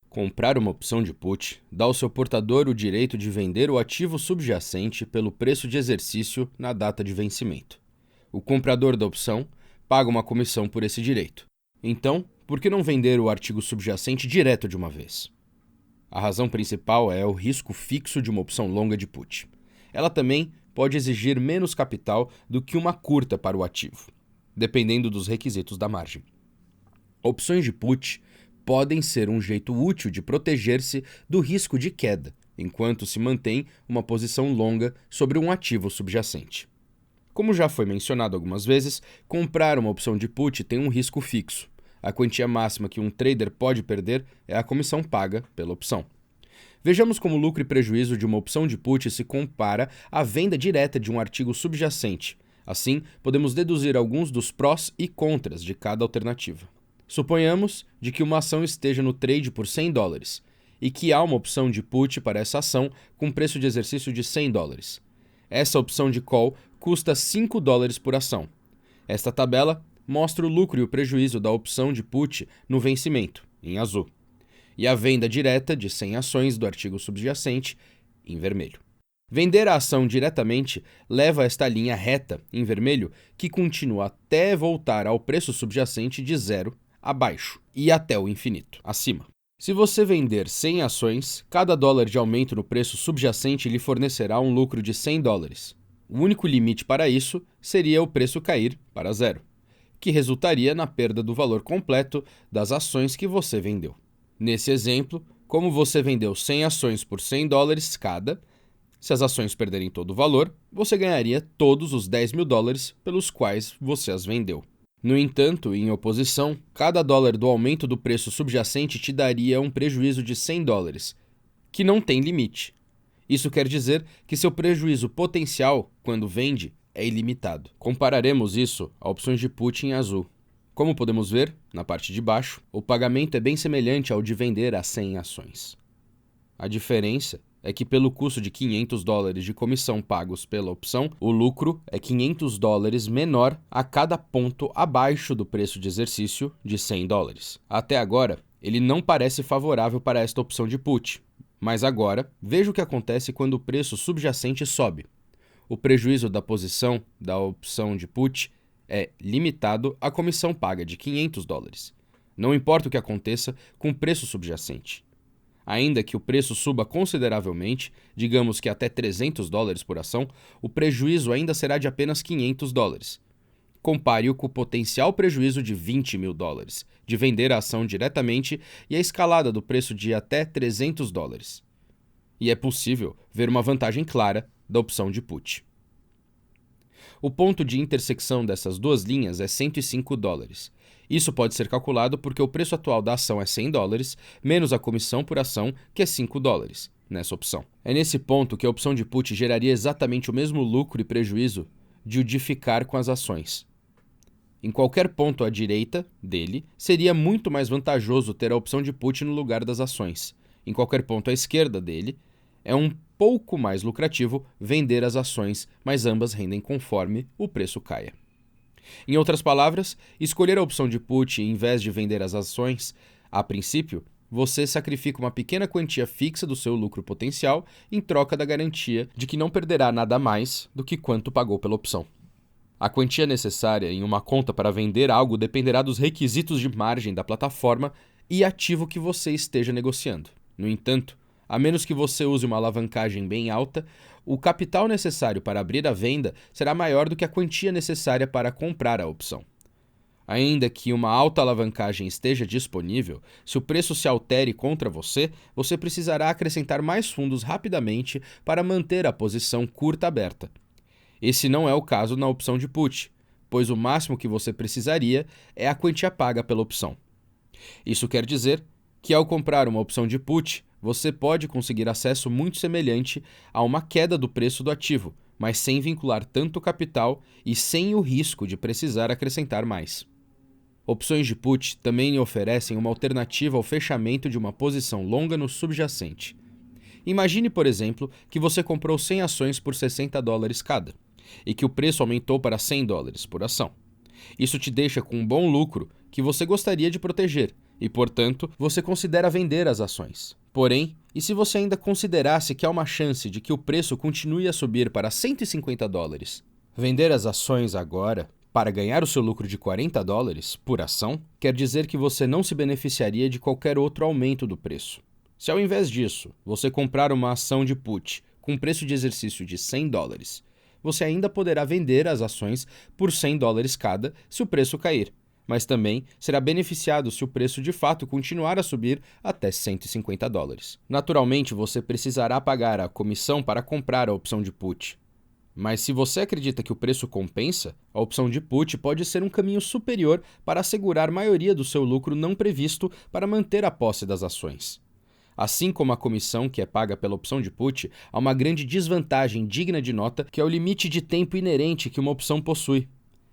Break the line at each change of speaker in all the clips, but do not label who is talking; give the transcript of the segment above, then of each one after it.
Comprar uma opção de put dá ao seu portador o direito de vender o ativo subjacente pelo preço de exercício na data de vencimento. O comprador da opção paga uma comissão por esse direito. Então, por que não vender o artigo subjacente direto de uma vez? A razão principal é o risco fixo de uma opção longa de put. Ela também pode exigir menos capital do que uma curta para o ativo, dependendo dos requisitos da margem. Opções de put podem ser um jeito útil de proteger-se do risco de queda, enquanto se mantém uma posição longa sobre um ativo subjacente. Como já foi mencionado algumas vezes, comprar uma opção de put tem um risco fixo. A quantia máxima que um trader pode perder é a comissão paga pela opção. Vejamos como o lucro e prejuízo de uma opção de put se compara à venda direta de um artigo subjacente. Assim, podemos deduzir alguns dos prós e contras de cada alternativa. Suponhamos de que uma ação esteja no trade por $100 e que há uma opção de put para essa ação com preço de exercício de $100. Essa opção de call custa $5 por ação. Esta tabela mostra o lucro e o prejuízo da opção de put no vencimento, em azul, e a venda direta de 100 ações do artigo subjacente, em vermelho. Vender a ação diretamente leva a esta linha reta, em vermelho, que continua até voltar ao preço subjacente de zero abaixo e até o infinito, acima. Se você vender 100 ações, cada dólar de aumento no preço subjacente lhe fornecerá um lucro de $100. O único limite para isso seria o preço cair para zero, que resultaria na perda do valor completo das ações que você vendeu. Nesse exemplo, como você vendeu 100 ações por $100 cada, se as ações perderem todo o valor, você ganharia todos os $10.000 pelos quais você as vendeu. No entanto, em oposição, cada dólar do aumento do preço subjacente te daria um prejuízo de $100, que não tem limite. Isso quer dizer que seu prejuízo potencial, quando vende, é ilimitado. Compararemos isso a opções de put em azul. Como podemos ver, na parte de baixo, o pagamento é bem semelhante ao de vender a 100 ações. A diferença é que pelo custo de $500 de comissão pagos pela opção, o lucro é $500 menor a cada ponto abaixo do preço de exercício de $100. Até agora, ele não parece favorável para esta opção de put, mas agora veja o que acontece quando o preço subjacente sobe. O prejuízo da posição da opção de put é limitado à comissão paga de $500. Não importa o que aconteça com o preço subjacente. Ainda que o preço suba consideravelmente, digamos que até $300 por ação, o prejuízo ainda será de apenas $500. Compare-o com o potencial prejuízo de $20.000 de vender a ação diretamente e a escalada do preço de até $300. E é possível ver uma vantagem clara da opção de put. O ponto de intersecção dessas duas linhas é $105. Isso pode ser calculado porque o preço atual da ação é $100, menos a comissão por ação, que é $5, nessa opção. É nesse ponto que a opção de put geraria exatamente o mesmo lucro e prejuízo de o de ficar com as ações. Em qualquer ponto à direita dele, seria muito mais vantajoso ter a opção de put no lugar das ações. Em qualquer ponto à esquerda dele, é um pouco mais lucrativo vender as ações, mas ambas rendem conforme o preço caia. Em outras palavras, escolher a opção de put em vez de vender as ações, a princípio, você sacrifica uma pequena quantia fixa do seu lucro potencial em troca da garantia de que não perderá nada mais do que quanto pagou pela opção. A quantia necessária em uma conta para vender algo dependerá dos requisitos de margem da plataforma e ativo que você esteja negociando. No entanto, a menos que você use uma alavancagem bem alta, o capital necessário para abrir a venda será maior do que a quantia necessária para comprar a opção. Ainda que uma alta alavancagem esteja disponível, se o preço se altere contra você, você precisará acrescentar mais fundos rapidamente para manter a posição curta aberta. Esse não é o caso na opção de put, pois o máximo que você precisaria é a quantia paga pela opção. Isso quer dizer que ao comprar uma opção de put, você pode conseguir acesso muito semelhante a uma queda do preço do ativo, mas sem vincular tanto capital e sem o risco de precisar acrescentar mais. Opções de put também oferecem uma alternativa ao fechamento de uma posição longa no subjacente. Imagine, por exemplo, que você comprou 100 ações por $60 cada e que o preço aumentou para $100 por ação. Isso te deixa com um bom lucro que você gostaria de proteger e, portanto, você considera vender as ações. Porém, e se você ainda considerasse que há uma chance de que o preço continue a subir para $150? Vender as ações agora, para ganhar o seu lucro de $40 por ação, quer dizer que você não se beneficiaria de qualquer outro aumento do preço. Se ao invés disso, você comprar uma ação de put com preço de exercício de $100, você ainda poderá vender as ações por $100 cada se o preço cair, mas também será beneficiado se o preço de fato continuar a subir até $150. Naturalmente, você precisará pagar a comissão para comprar a opção de put. Mas se você acredita que o preço compensa, a opção de put pode ser um caminho superior para assegurar a maioria do seu lucro não previsto para manter a posse das ações. Assim como a comissão que é paga pela opção de put, há uma grande desvantagem digna de nota, que é o limite de tempo inerente que uma opção possui.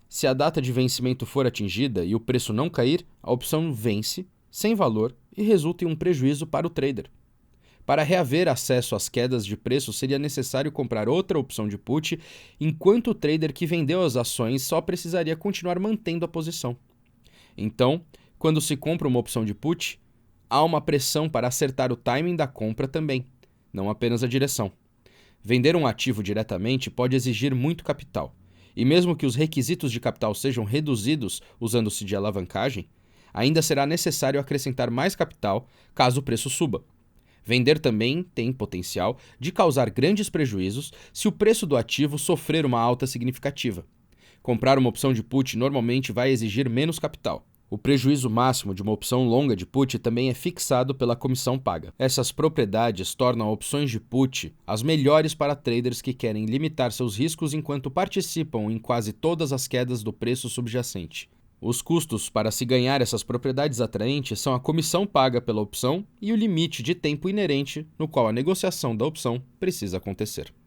Se a data de vencimento for atingida e o preço não cair, a opção vence, sem valor, e resulta em um prejuízo para o trader. Para reaver acesso às quedas de preço, seria necessário comprar outra opção de put, enquanto o trader que vendeu as ações só precisaria continuar mantendo a posição. Então, quando se compra uma opção de put, há uma pressão para acertar o timing da compra também, não apenas a direção. Vender um ativo diretamente pode exigir muito capital. E mesmo que os requisitos de capital sejam reduzidos usando-se de alavancagem, ainda será necessário acrescentar mais capital caso o preço suba. Vender também tem potencial de causar grandes prejuízos se o preço do ativo sofrer uma alta significativa. Comprar uma opção de put normalmente vai exigir menos capital. O prejuízo máximo de uma opção longa de put também é fixado pela comissão paga. Essas propriedades tornam opções de put as melhores para traders que querem limitar seus riscos enquanto participam em quase todas as quedas do preço subjacente. Os custos para se ganhar essas propriedades atraentes são a comissão paga pela opção e o limite de tempo inerente no qual a negociação da opção precisa acontecer.